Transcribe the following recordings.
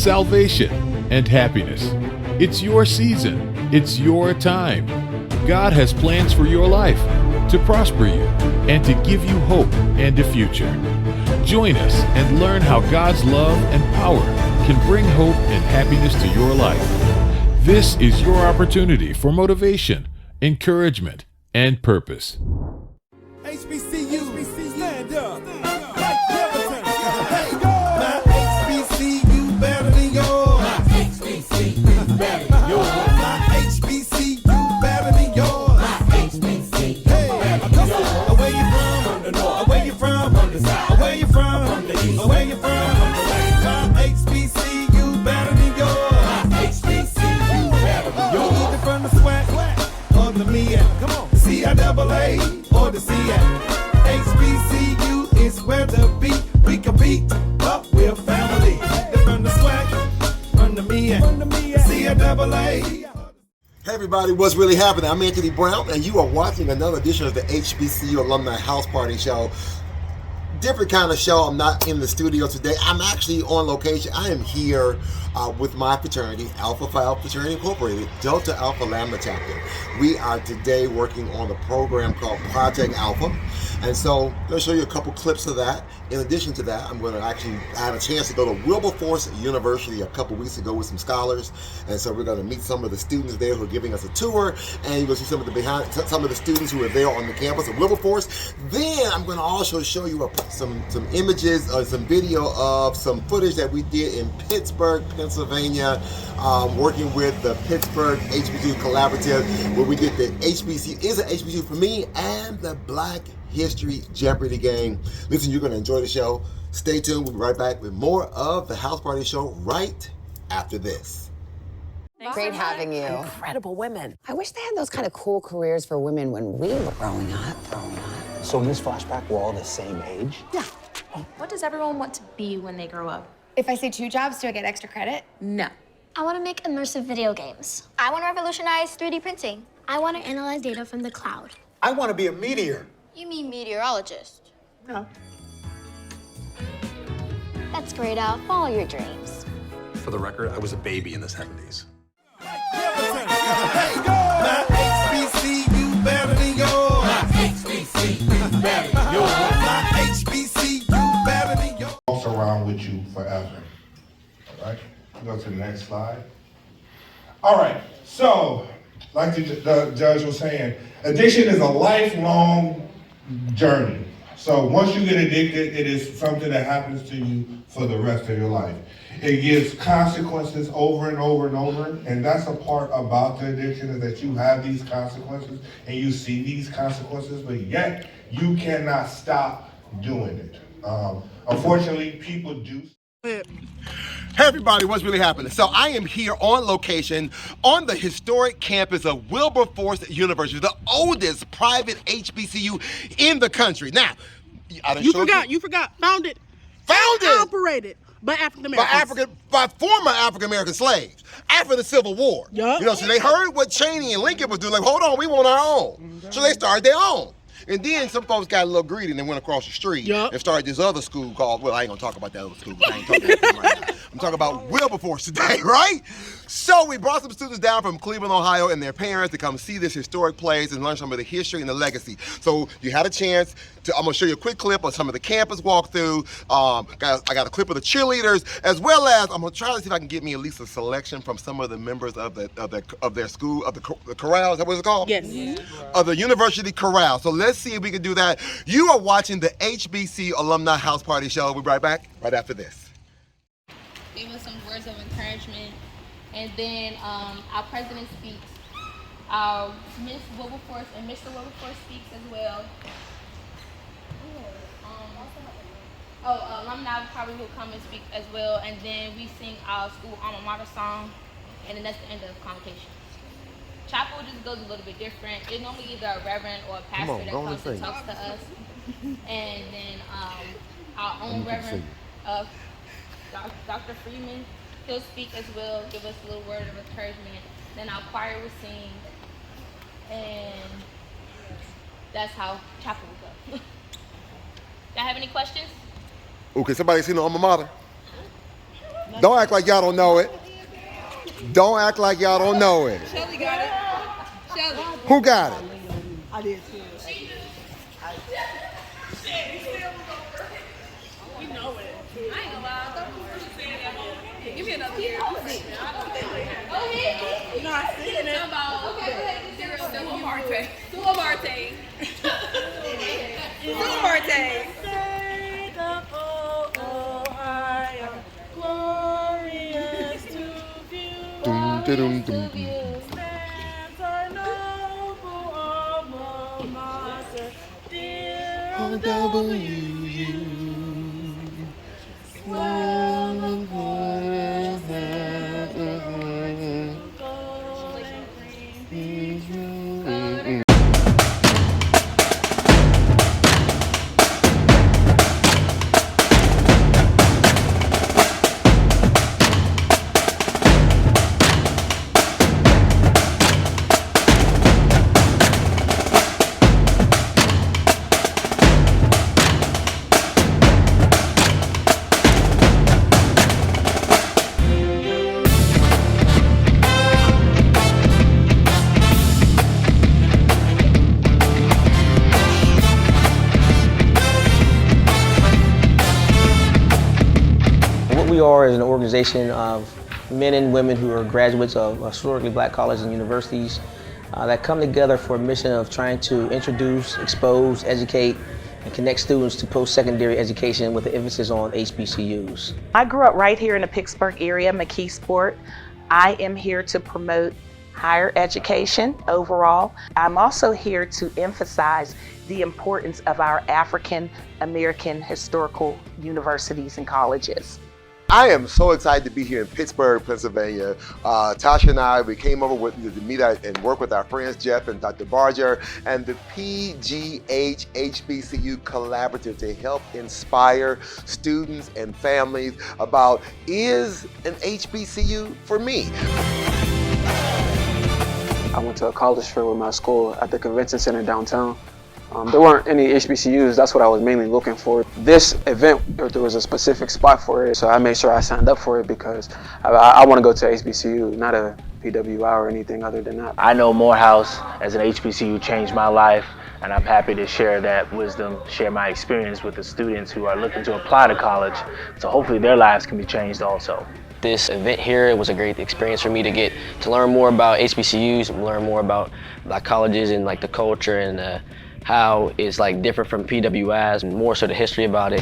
salvation, and happiness. It's your season. It's your time. God has plans for your life to prosper you and to give you hope and a future. Join us and learn how God's love and power can bring hope and happiness to your life. This is your opportunity for motivation, encouragement, and purpose. HBCU, stand up. Like Wilberforce. Hey, go. My HBCU better than yours. My HBCU better than yours. My HBCU better than yours. My HBCU better than yours. Where you from? Where you from? Where you from? Where you from? My HBCU better than yours. My HBCU better than yours. Either from the SWAC or the B.etter. Come on. CIAA or the CIAP. HBCU is where the beat we compete, but we're family. They're from the SWAC, from the B.etter, CIAA. Hey everybody, what's really happening? I'm Anthony Brown, and you are watching another edition of the HBCU Alumni House Party Show. Different kind of show. I'm not in the studio today. I'm actually on location. I am here with my fraternity, Alpha Phi Alpha Fraternity Incorporated, Delta Alpha Lambda Chapter. We are today working on a program called Project Alpha. And so I'm going to show you a couple clips of that. In addition to that, I had a chance to go to Wilberforce University a couple weeks ago with some scholars. And so we're going to meet some of the students there who are giving us a tour. And you're going to see some of the students who are there on the campus of Wilberforce. Then I'm going to also show you some images or some video of some footage that we did in Pittsburgh, Pennsylvania, working with the Pittsburgh HBCU Collaborative, where we did the HBCU, is an HBCU for me, and the Black History Jeopardy game. Listen, you're going to enjoy the show. Stay tuned. We'll be right back with more of the House Party Show right after this. Great having you. Incredible women. I wish they had those kind of cool careers for women when we were growing up. So in this flashback, we're all the same age? Yeah. What does everyone want to be when they grow up? If I say 2 jobs, do I get extra credit? No. I want to make immersive video games. I want to revolutionize 3D printing. I want to analyze data from the cloud. I want to be a meteor. You mean meteorologist? No. That's great, Al. Follow your dreams. For the record, I was a baby in the 70s. Hey, go. My HBCU better than yours. My HBCU better than yours. My HBCU better than yours. Walks around with you forever. All right? Go to the next slide. All right. So, like the judge was saying, addiction is a lifelong journey. So once you get addicted, it is something that happens to you for the rest of your life. It gives consequences over and over and over, and that's a part about the addiction, is that you have these consequences and you see these consequences, but yet you cannot stop doing it. Unfortunately, people do. Hey everybody, what's really happening? So I am here on location on the historic campus of Wilberforce University, the oldest private HBCU in the country. Now, You forgot. Founded. Operated by African Americans. By former African American slaves after the Civil War. Yep. You know, so they heard what Cheney and Lincoln was doing. Like, hold on, we want our own. So they started their own. And then some folks got a little greedy and they went across the street and started this other school called, well, I ain't gonna talk about that other school, because I ain't talking about that right now. I'm talking about Wilberforce today, right? So we brought some students down from Cleveland, Ohio, and their parents to come see this historic place and learn some of the history and the legacy. So you had a chance to, I'm gonna show you a quick clip of some of the campus walkthrough. I got a clip of the cheerleaders, as well as I'm gonna try to see if I can get me at least a selection from some of the members of their school, of the chorale, is that what it's called? Yes. Of the university chorale. So let's see if we can do that. You are watching the HBCU Alumni House Party Show. We'll be right back right after this. Give us some words of encouragement. And then our president speaks. Miss Wilberforce and Mr. Wilberforce speaks as well. Alumni probably will come and speak as well. And then we sing our school alma mater song. And then that's the end of the convocation. Chapel just goes a little bit different. It's normally either a reverend or a pastor that comes and talks to us. And then our own reverend, Dr. Freeman, he'll speak as well, give us a little word of encouragement. Then our choir will sing. And that's how chapel will go. Y'all have any questions? Okay, somebody seen the alma mater? Don't act like y'all don't know it. Don't act like y'all don't know it. Shelly got it. Shelly. Who got it? I did too. We know it. I ain't gonna lie. Give me another year. You know I see it. Okay, Duarte. Duarte. Duarte. Glorious to view. Stands our noble alma mater, dear ABWayPR. We are is an organization of men and women who are graduates of historically black colleges and universities that come together for a mission of trying to introduce, expose, educate, and connect students to post-secondary education with an emphasis on HBCUs. I grew up right here in the Pittsburgh area, McKeesport. I am here to promote higher education overall. I'm also here to emphasize the importance of our African American historical universities and colleges. I am so excited to be here in Pittsburgh, Pennsylvania. Tasha and I, we came over to meet and work with our friends Jeff and Dr. Barger and the PGH HBCU Collaborative to help inspire students and families about, is an HBCU for me? I went to a college fair with my school at the convention center downtown. There weren't any HBCUs, that's what I was mainly looking for. This event, there was a specific spot for it, so I made sure I signed up for it because I want to go to HBCU, not a PWI or anything other than that. I know Morehouse as an HBCU changed my life, and I'm happy to share that wisdom, share my experience with the students who are looking to apply to college, so hopefully their lives can be changed also. This event here was a great experience for me to get to learn more about HBCUs, learn more about black colleges and like the culture and how it's like different from PWIs and more so the history about it.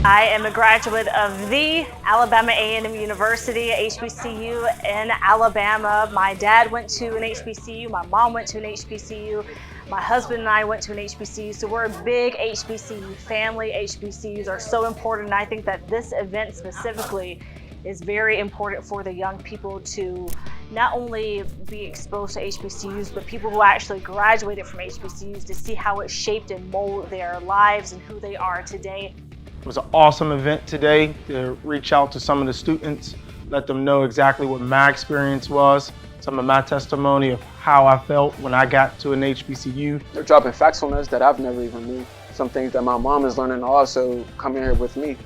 I am a graduate of the Alabama A&M University, HBCU in Alabama. My dad went to an HBCU, my mom went to an HBCU, my husband and I went to an HBCU, so we're a big HBCU family. HBCUs are so important, and I think that this event specifically is very important for the young people to not only be exposed to HBCUs, but people who actually graduated from HBCUs to see how it shaped and molded their lives and who they are today. It was an awesome event today to reach out to some of the students, let them know exactly what my experience was, some of my testimony of how I felt when I got to an HBCU. They're dropping facts on us that I've never even knew. Some things that my mom is learning also coming here with me.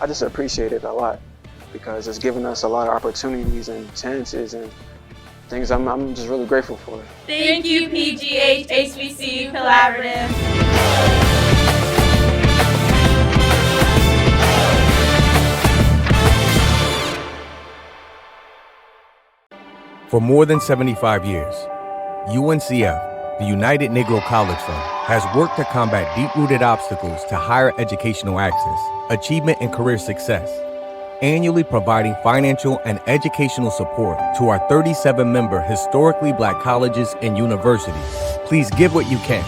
I just appreciate it a lot, because it's given us a lot of opportunities and chances and things I'm just really grateful for. Thank you, PGH HBCU Collaborative. For more than 75 years, UNCF, the United Negro College Fund, has worked to combat deep-rooted obstacles to higher educational access, achievement, and career success, annually providing financial and educational support to our 37-member historically black colleges and universities. Please give what you can.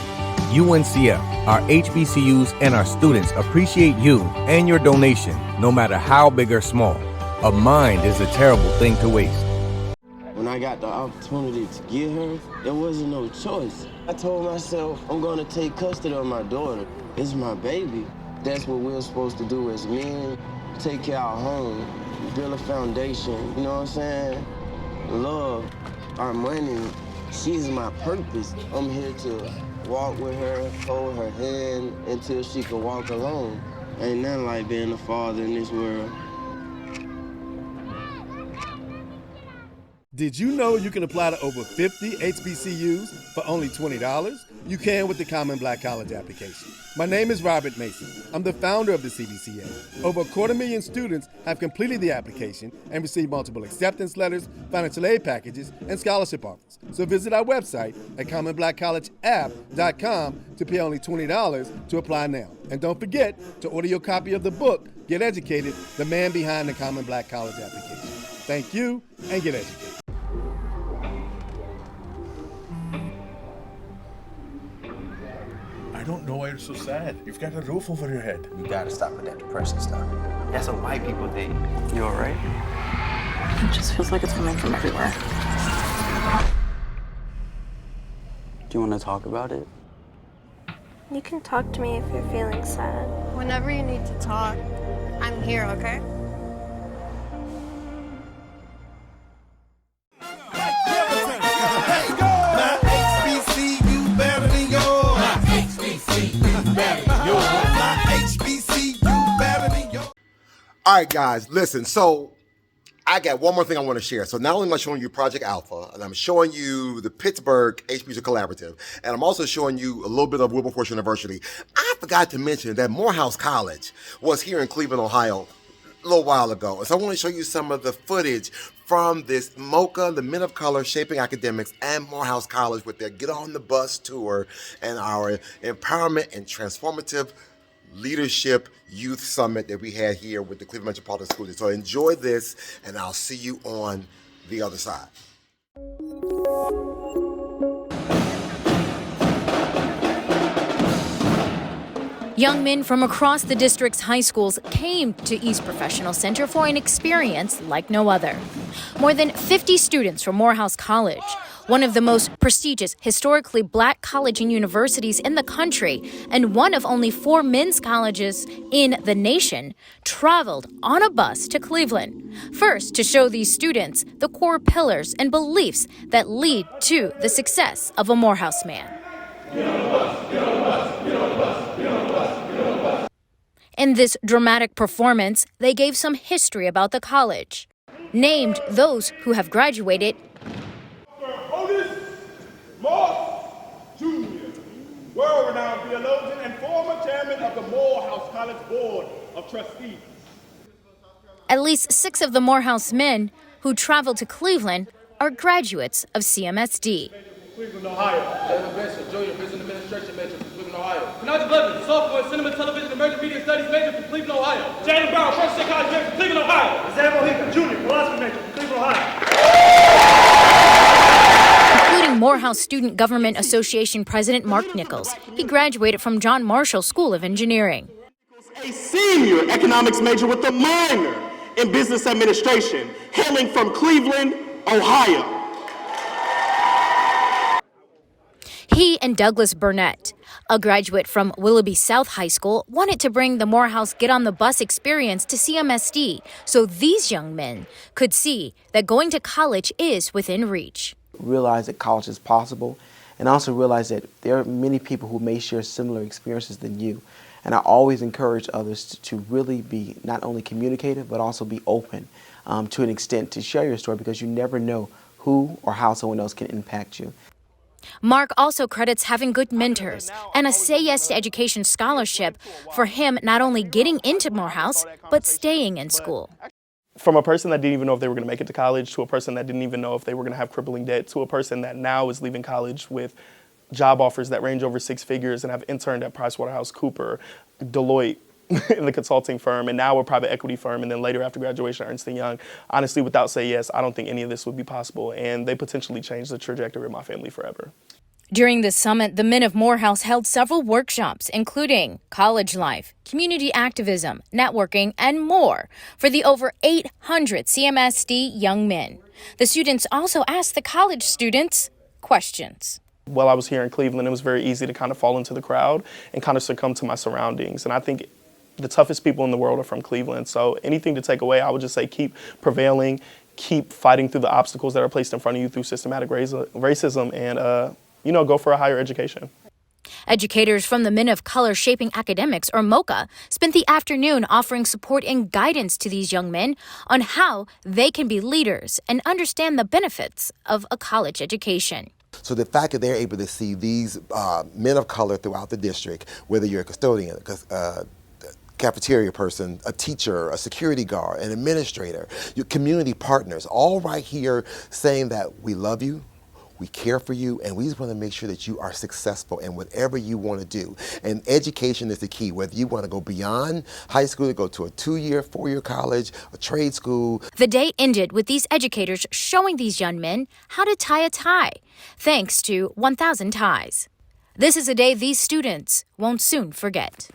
UNCF, our HBCUs, and our students appreciate you and your donation, no matter how big or small. A mind is a terrible thing to waste. When I got the opportunity to get her, there wasn't no choice. I told myself, I'm gonna take custody of my daughter. It's my baby. That's what we're supposed to do as men. Take care of our home, build a foundation, you know what I'm saying? Love, our money, she's my purpose. I'm here to walk with her, hold her hand until she can walk alone. Ain't nothing like being a father in this world. Did you know you can apply to over 50 HBCUs for only $20? You can with the Common Black College application. My name is Robert Mason. I'm the founder of the CBCA. Over 250,000 students have completed the application and received multiple acceptance letters, financial aid packages, and scholarship offers. So visit our website at commonblackcollegeapp.com to pay only $20 to apply now. And don't forget to order your copy of the book, Get Educated, the man behind the Common Black College application. Thank you, and get educated. I don't know why you're so sad. You've got a roof over your head. You gotta stop with that depression stuff. That's what white people think. You alright? It just feels like it's coming from everywhere. Do you wanna talk about it? You can talk to me if you're feeling sad. Whenever you need to talk, I'm here, okay? All right, guys, listen. So I got one more thing I want to share. So not only am I showing you Project Alpha, and I'm showing you the Pittsburgh HBCU Collaborative, and I'm also showing you a little bit of Wilberforce University. I forgot to mention that Morehouse College was here in Cleveland, Ohio, a little while ago. And so I want to show you some of the footage from this MOCA, the Men of Color Shaping Academics, and Morehouse College with their Get on the Bus tour and our Empowerment and Transformative Leadership Youth Summit that we had here with the Cleveland Metropolitan School District. So enjoy this, and I'll see you on the other side. Young men from across the district's high schools came to East Professional Center for an experience like no other. More than 50 students from Morehouse College, one of the most prestigious historically black college and universities in the country, and one of only 4 men's colleges in the nation, traveled on a bus to Cleveland. First, to show these students the core pillars and beliefs that lead to the success of a Morehouse man. In this dramatic performance, they gave some history about the college, named those who have graduated, Moss Jr., world-renowned theologian and former chairman of the Morehouse College Board of Trustees. At least 6 of the Morehouse men who traveled to Cleveland are graduates of CMSD. Cleveland, Ohio. David Bishop, junior, business administration major from Cleveland, Ohio. Kanaj Blevins, sophomore in cinema, television, and emerging media studies major from Cleveland, Ohio. Jalen Brown, first year college major from Cleveland, Ohio. Zach Mohica, junior, philosophy major from Cleveland, Ohio. Including Morehouse Student Government Association President Mark Nichols. He graduated from John Marshall School of Engineering. A senior economics major with a minor in business administration, hailing from Cleveland, Ohio. He and Douglas Burnett, a graduate from Willoughby South High School, wanted to bring the Morehouse Get on the Bus experience to CMSD so these young men could see that going to college is within reach. Realize that college is possible, and also realize that there are many people who may share similar experiences than you. And I always encourage others to really be not only communicative, but also be open to an extent to share your story, because you never know who or how someone else can impact you. Mark also credits having good mentors and a Say Yes to Education scholarship for him not only getting into Morehouse, but staying in school. From a person that didn't even know if they were going to make it to college, to a person that didn't even know if they were going to have crippling debt, to a person that now is leaving college with job offers that range over 6 figures and have interned at PricewaterhouseCoopers, Deloitte, in the consulting firm, and now a private equity firm, and then later after graduation, Ernst & Young. Honestly, without Say Yes, I don't think any of this would be possible, and they potentially changed the trajectory of my family forever. During this summit, the men of Morehouse held several workshops, including college life, community activism, networking, and more for the over 800 CMSD young men. The students also asked the college students questions. While I was here in Cleveland, it was very easy to kind of fall into the crowd and kind of succumb to my surroundings. And I think the toughest people in the world are from Cleveland. So anything to take away, I would just say keep prevailing, keep fighting through the obstacles that are placed in front of you through systematic racism, and go for a higher education. Educators from the Men of Color Shaping Academics, or MOCA, spent the afternoon offering support and guidance to these young men on how they can be leaders and understand the benefits of a college education. So the fact that they're able to see these men of color throughout the district, whether you're a custodian, cafeteria person, a teacher, a security guard, an administrator, your community partners, all right here saying that we love you, we care for you, and we just want to make sure that you are successful in whatever you want to do. And education is the key, whether you want to go beyond high school to go to a 2-year, 4-year college, a trade school. The day ended with these educators showing these young men how to tie a tie, thanks to 1,000 ties. This is a day these students won't soon forget.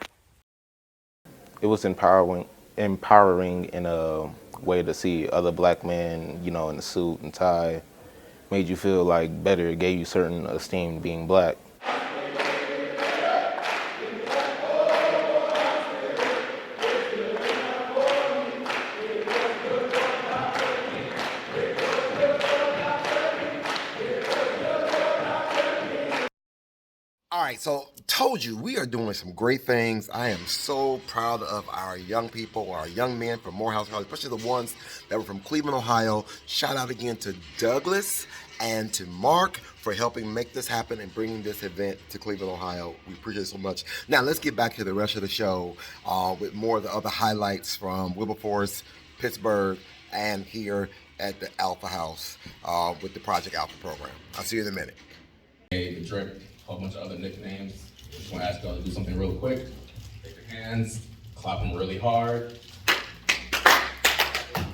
It was empowering in a way to see other black men, you know, in the suit and tie. Made you feel like better, it gave you certain esteem being black. All right, so told you we are doing some great things. I am so proud of our young people, our young men from Morehouse College, especially the ones that were from Cleveland, Ohio. Shout out again to Douglas and to Mark for helping make this happen and bringing this event to Cleveland, Ohio. We appreciate it so much. Now let's get back to the rest of the show with more of the other highlights from Wilberforce, Pittsburgh, and here at the Alpha House with the Project Alpha program. I'll see you in a minute. The drip, a whole bunch of other nicknames. Just want to ask y'all to do something real quick. Take your hands, clap them really hard.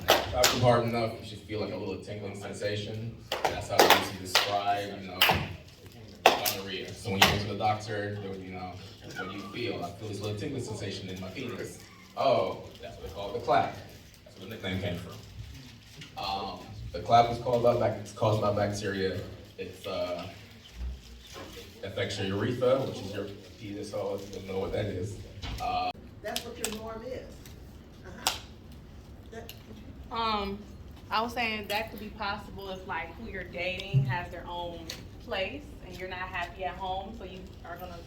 Clap them hard enough, you should feel like a little tingling sensation. That's how we usually describe, gonorrhea. So when you go to the doctor, what do you feel? I feel this little tingling sensation in my penis. Oh, that's what they call the clap. That's where the nickname came from. The clap is caused by bacteria. It's affects your urethra, which is your penis, so if you don't know what that is. That's what your norm is. I was saying that could be possible if like who you're dating has their own place and you're not happy at home, so you are gonna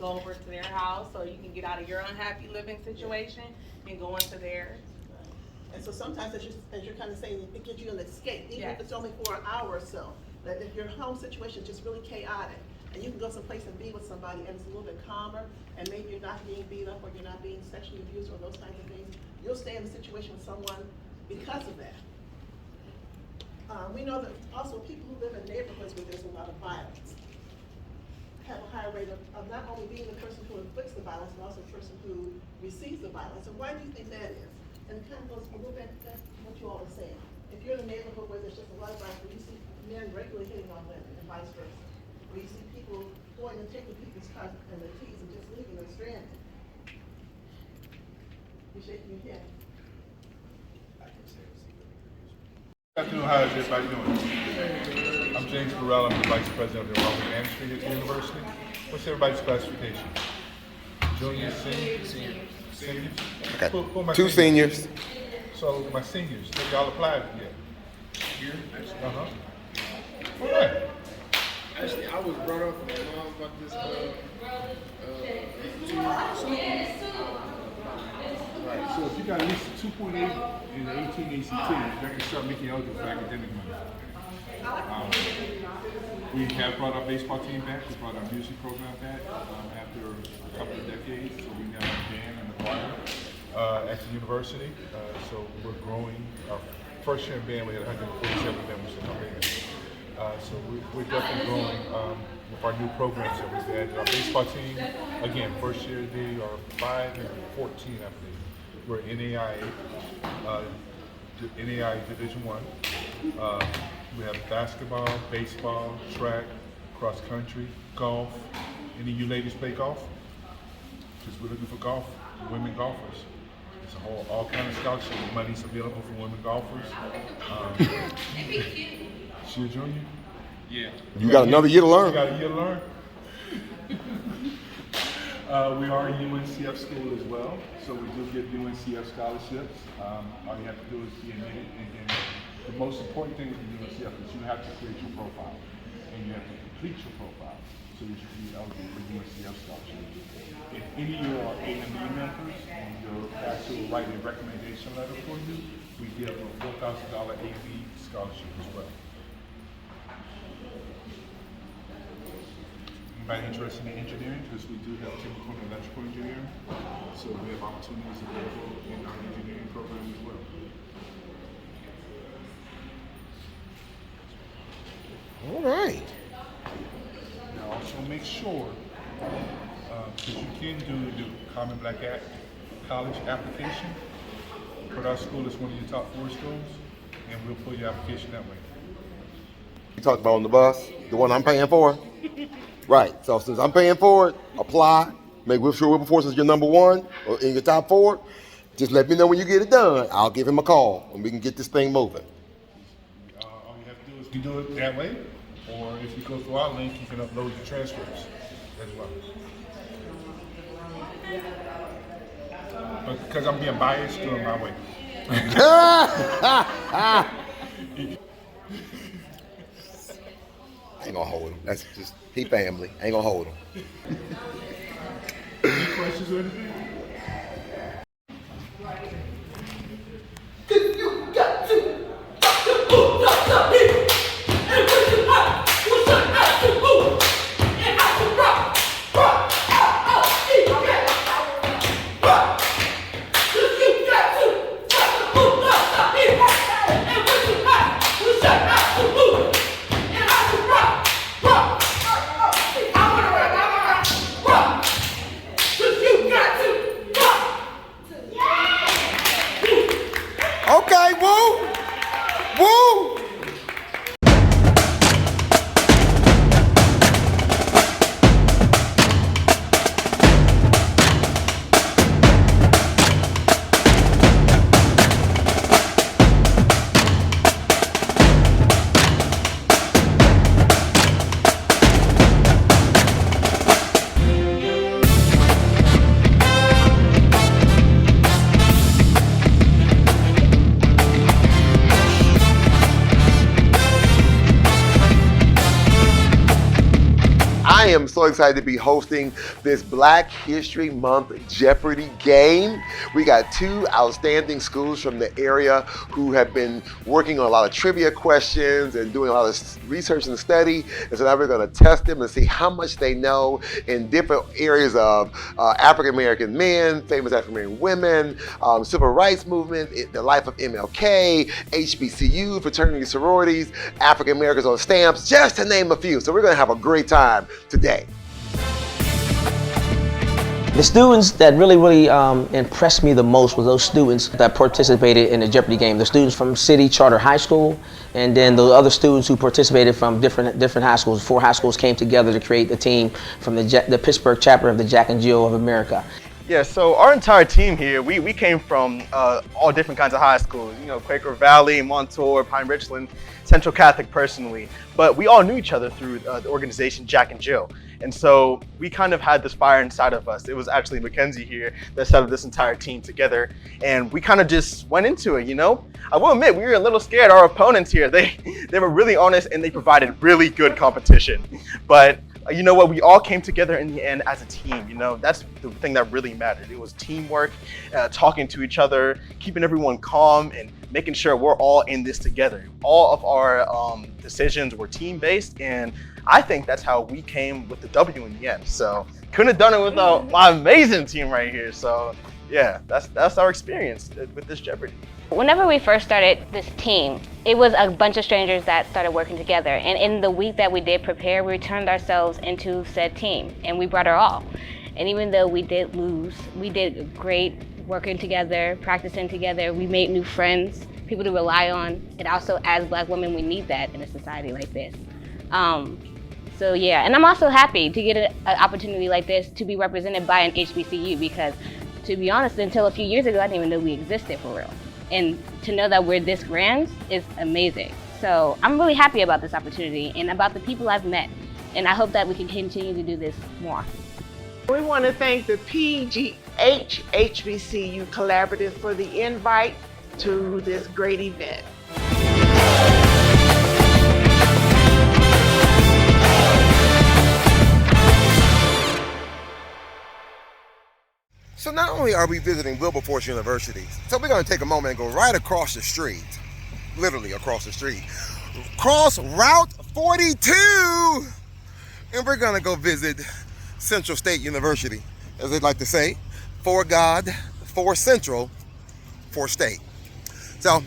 go over to their house so you can get out of your unhappy living situation and go into theirs. And so sometimes, as you're kind of saying, it gives you an escape, even if it's only for an hour or so. That if your home situation is just really chaotic, and you can go someplace and be with somebody and it's a little bit calmer, and maybe you're not being beat up or you're not being sexually abused or those kinds of things, you'll stay in the situation with someone because of that. We know that also people who live in neighborhoods where there's a lot of violence have a higher rate of not only being the person who inflicts the violence, but also the person who receives the violence. And why do you think that is? And it kind of goes a little bit to what you all are saying. If you're in a neighborhood where there's just a lot of violence, where you see men regularly hitting on women and vice versa, where you see people going and taking people's cars and their keys and just leaving them stranded. You're shaking your head. Good afternoon, how is everybody doing? I'm James Burrell, I'm the Vice President of the Enrollment Management at the University. What's everybody's classification? Juniors, seniors? Seniors? Okay, Who are my 2 seniors. So my seniors, have y'all applied yet? Here? Uh-huh. All right. Actually, I was brought up with my mom about this Right, so if you got at least a 2.8 in the 18 ACT, that can start making you eligible for academic money. We have brought our baseball team back, we brought our music program back after a couple of decades, so we now have a band and a choir at the university. So we're growing. Our first year in band, we had 147 members in our band. So we're definitely growing with our new programs that we've added. Our baseball team, again, first year they are 5 and 14, I believe. We're NAIA Division I. We have basketball, baseball, track, cross country, golf. Any of you ladies play golf? Because we're looking for women golfers. There's all kind of scholarship money's available for women golfers. She a junior? Yeah. You got another year to learn. You got a year to learn. We are a UNCF school as well, so we do get UNCF scholarships. All you have to do is be admitted, and the most important thing with the UNCF is you have to create your profile. and you have to complete your profile so that you can be eligible for UNCF scholarship. If any of your AME members and your actual write a recommendation letter for you, we give a $4,000 AV scholarship as well. Anybody interested in engineering? Because we do have chemical and electrical engineering, so we have opportunities available in our engineering program as well. All right. Now also make sure, because you can do the Common Black Act college application, put our school as one of your top 4 schools, and we'll pull your application that way. You talked about on the bus, the one I'm paying for? Right, so since I'm paying for it, apply, make sure Wilberforce is your number 1 or in your top 4. Just let me know when you get it done. I'll give him a call and we can get this thing moving. All you have to do is you do it that way, or if you go through our link, you can upload your transcripts as well. But because I'm being biased, do it my way. I ain't gonna hold him. That's just, he family. I ain't gonna hold him. Any questions or anything? Okay, woo! Woo! I am so excited to be hosting this Black History Month Jeopardy game. We got 2 outstanding schools from the area who have been working on a lot of trivia questions and doing a lot of research and study. And so now we're going to test them and see how much they know in different areas of African-American men, famous African-American women, civil rights movement, the life of MLK, HBCU, fraternity sororities, African-Americans on stamps, just to name a few. So we're going to have a great time today. The students that really impressed me the most were those students that participated in the Jeopardy game. The students from City Charter High School, and then the other students who participated from different high schools. 4 high schools came together to create the team from the Pittsburgh chapter of the Jack and Jill of America. Yeah, so our entire team here, we came from all different kinds of high schools, you know, Quaker Valley, Montour, Pine Richland, Central Catholic personally, but we all knew each other through the organization Jack and Jill. And so we kind of had this fire inside of us. It was actually Mackenzie here that set up this entire team together, and we kind of just went into it, you know? I will admit, we were a little scared. Our opponents here, they were really honest and they provided really good competition. But you know what, we all came together in the end as a team, you know? That's the thing that really mattered. It was teamwork, talking to each other, keeping everyone calm, and making sure we're all in this together. All of our decisions were team-based, and I think that's how we came with the W in the end. So couldn't have done it without my amazing team right here. So yeah, that's our experience with this Jeopardy. Whenever we first started this team, it was a bunch of strangers that started working together. And in the week that we did prepare, we turned ourselves into said team, and we brought our all. And even though we did lose, we did great working together, practicing together. We made new friends, people to rely on. And also, as Black women, we need that in a society like this. So yeah, and I'm also happy to get an opportunity like this to be represented by an HBCU, because to be honest, until a few years ago, I didn't even know we existed for real. And to know that we're this grand is amazing. So I'm really happy about this opportunity and about the people I've met. And I hope that we can continue to do this more. We want to thank the PGH HBCU Collaborative for the invite to this great event. So not only are we visiting Wilberforce University, so we're going to take a moment and go right across the street, literally across the street, cross Route 42, and we're going to go visit Central State University, as they'd like to say, for God, for Central, for State. So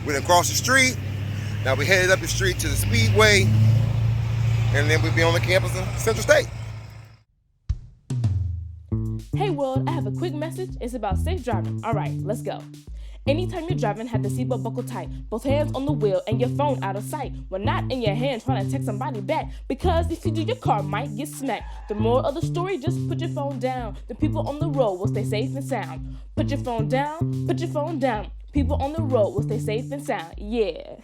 we done crossed the street. Now we headed up the street to the Speedway, and then we'll be on the campus of Central State. Hey world, I have a quick message. It's about safe driving. All right, let's go. Anytime you're driving, have the seatbelt buckled tight. Both hands on the wheel and your phone out of sight. When not in your hand trying to text somebody back. Because if you do, your car might get smacked. The moral of the story, just put your phone down. The people on the road will stay safe and sound. Put your phone down, put your phone down. People on the road will stay safe and sound. Yeah.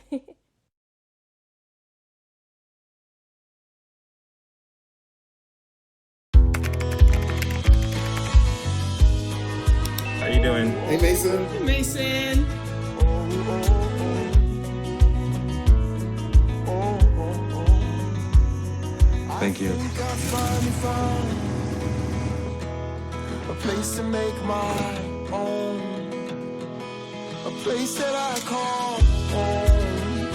How you doing? Hey, Mason. Hey, Mason. Thank you. A place to make my own. A place that I call home.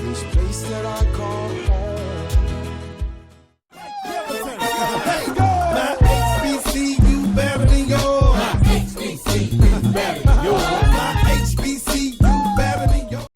This place that I call home. Let's go! My HBCU better than yours. My HBCU better than yours. My HBCU better than yours.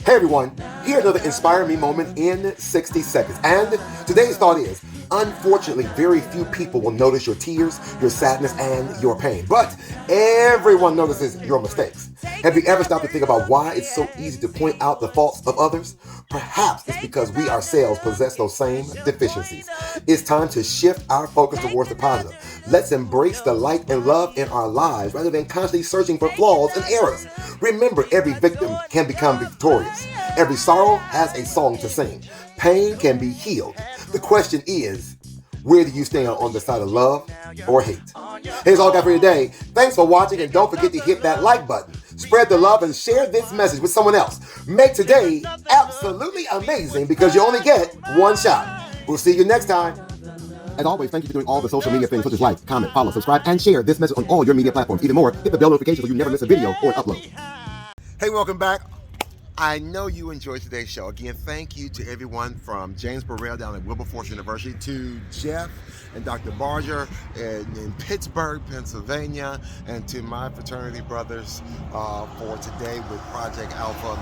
Hey everyone, here's another Inspire Me moment in 60 seconds. And today's thought is, unfortunately, very few people will notice your tears, your sadness, and your pain. But everyone notices your mistakes. Have you ever stopped to think about why it's so easy to point out the faults of others? Perhaps it's because we ourselves possess those same deficiencies. It's time to shift our focus towards the positive. Let's embrace the light and love in our lives rather than constantly searching for flaws and errors. Remember, every victim can become victorious. Every sorrow has a song to sing. Pain can be healed. The question is, where do you stand on the side of love or hate? Here's all I got for today. Thanks for watching, and don't forget to hit that like button. Spread the love and share this message with someone else. Make today absolutely amazing because you only get one shot. We'll see you next time. As always, thank you for doing all the social media things such as like, comment, follow, subscribe, and share this message on all your media platforms. Even more, hit the bell notification so you never miss a video or an upload. Hey, welcome back. I know you enjoyed today's show. Again, thank you to everyone from James Burrell down at Wilberforce University to Jeff and Dr. Barger in Pittsburgh, Pennsylvania, and to my fraternity brothers for today with Project Alpha.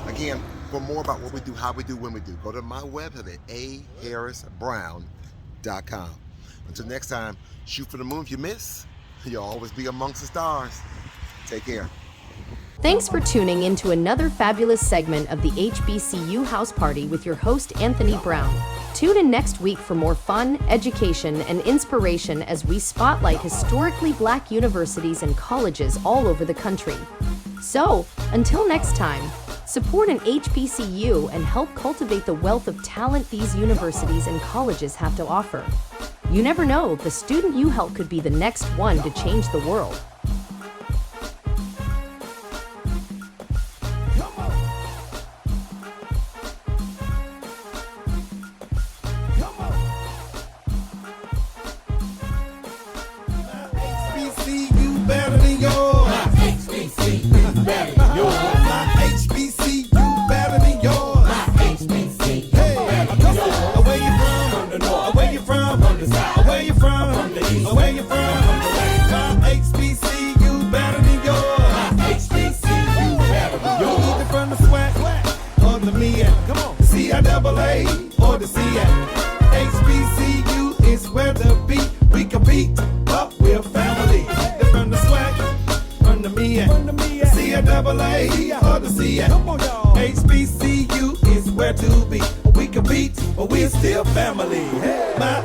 Again, for more about what we do, how we do, when we do, go to my website at aharrisbrown.com. Until next time, shoot for the moon. If you miss, you'll always be amongst the stars. Take care. Thanks for tuning in to another fabulous segment of the HBCU House Party with your host, Anthony Brown. Tune in next week for more fun, education, and inspiration as we spotlight historically Black universities and colleges all over the country. So, until next time, support an HBCU and help cultivate the wealth of talent these universities and colleges have to offer. You never know, the student you help could be the next one to change the world. Better than yours. My HBCU better than yours. My HBCU better than yours. My HBCU better than yours. Where you from? From the north. Where you from? From the south. Where you from? From the east. Where you from? From the west. My HBCU better than yours. My HBCU better than yours. Either from the SWAC or the MEAC. Come on. The CIAA or the CIAC. HBCU is where the beat we compete, but we're family. From the SWAC, from the MEAC, CIAA or the CIAC. HBCU is where to be. We compete, but we're still family. My